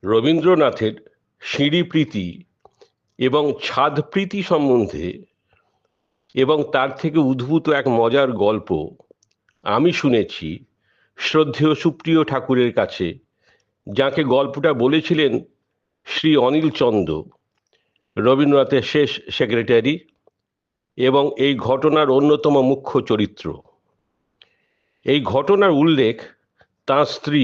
রবীন্দ্রনাথের সিঁড়িপ্রীতি এবং ছাদপ্রীতি সম্বন্ধে এবং তার থেকে উদ্ভূত এক মজার গল্প আমি শুনেছি শ্রদ্ধেয় সুপ্রিয় ঠাকুরের কাছে, যাকে গল্পটা বলেছিলেন শ্রী অনিল চন্দ, রবীন্দ্রনাথের শেষ সেক্রেটারি এবং এই ঘটনার অন্যতম মুখ্য চরিত্র। এই ঘটনার উল্লেখ তাঁর স্ত্রী,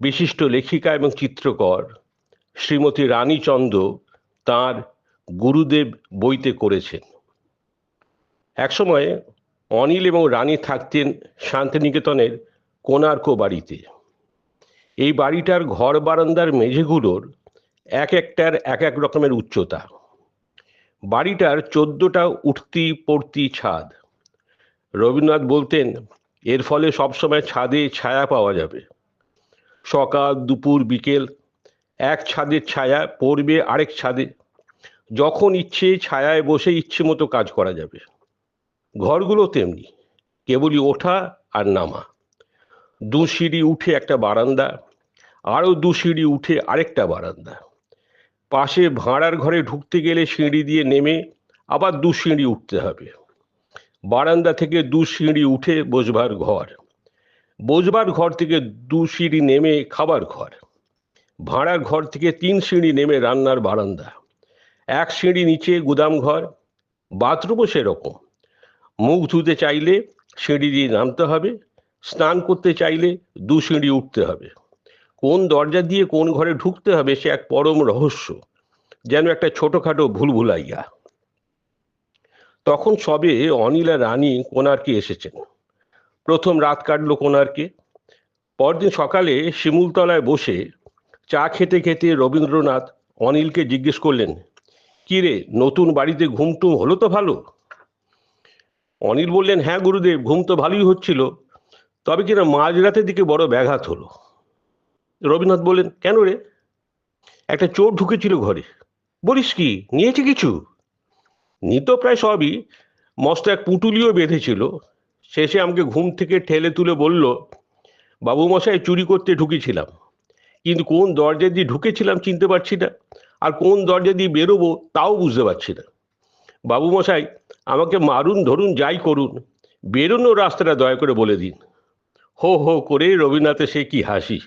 বিশিষ্ট লেখিকা এবং চিত্রকর শ্রীমতী রানী চন্দ তাঁর গুরুদেব বইতে করেছেন। একসময় অনিল এবং রানী থাকতেন শান্তিনিকেতনের কোণার্ক বাড়িতে। এই বাড়িটার ঘর বারান্দার মেঝেগুলোর এক একটার এক এক রকমের উচ্চতা। বাড়িটার 14টা উঠতি পড়তি ছাদ। রবীন্দ্রনাথ বলতেন, এর ফলে সবসময় ছাদে ছায়া পাওয়া যাবে। সকাল দুপুর বিকেল এক ছাদের ছায়া পড়বে আরেক ছাদে, যখন ইচ্ছে ছায়ায় বসে ইচ্ছে মতো কাজ করা যাবে। ঘরগুলো তেমনি, কেবলই ওঠা আর নামা। 2 সিঁড়ি উঠে একটা বারান্দা, আরও 2 সিঁড়ি উঠে আরেকটা বারান্দা। পাশে ভাঁড়ার ঘরে ঢুকতে গেলে সিঁড়ি দিয়ে নেমে আবার 2 সিঁড়ি উঠতে হবে। বারান্দা থেকে 2 সিঁড়ি উঠে বসবার ঘর, বসবার ঘর থেকে 2 সিঁড়ি নেমে খাবার ঘর, ভাঁড়ার ঘর থেকে 3 সিঁড়ি নেমে রান্নার বারান্দা, 1 সিঁড়ি নিচে গুদাম ঘর, বাথরুমও সেরকম। মুখ ধুতে চাইলে সিঁড়ি দিয়ে নামতে হবে, স্নান করতে চাইলে 2 সিঁড়ি উঠতে হবে। কোন দরজা দিয়ে কোন ঘরে ঢুকতে হবে সে এক পরম রহস্য, যেন একটা ছোটখাটো ভুলভুলাইয়া। তখন সবে অনিল আর রানী কোণার্কে এসেছেন। প্রথম রাত কাটলো কোণার্কে। পরদিন সকালে শিমুলতলায় বসে চা খেতে খেতে রবীন্দ্রনাথ অনিলকে জিজ্ঞেস করলেন, কি রে, নতুন বাড়িতে ঘুমটুম হলো তো ভালো? অনিল বললেন, হ্যাঁ গুরুদেব, ঘুম তো ভালোই হচ্ছিল, তবে কিনা মাঝরাতের দিকে বড় ব্যাঘাত হলো। রবীন্দ্রনাথ বললেন, কেন রে? একটা চোর ঢুকেছিল ঘরে। বলিস কি, নিয়েছে কিছু? নিত প্রায় সবই, মস্ত এক পুঁটুলিও বেঁধেছিল। শেষে আমাকে ঘুম থেকে ঠেলে তুলে বলল, বাবু মশাই, চুরি করতে ঢুকেছিলাম, কিন্তু কোন দরজা দিয়ে ঢুকেছিলাম চিনতে পারছি না, আর কোন দরজা দিয়ে বেরোবো তাও বুঝতে পারছি না। বাবু মশাই, আমাকে মারুন ধরুন যাই করুন, বেরোনোর রাস্তাটা দয়া করে বলে দিন। হো হো করে রবীন্দ্রনাথের সে কি হাসি।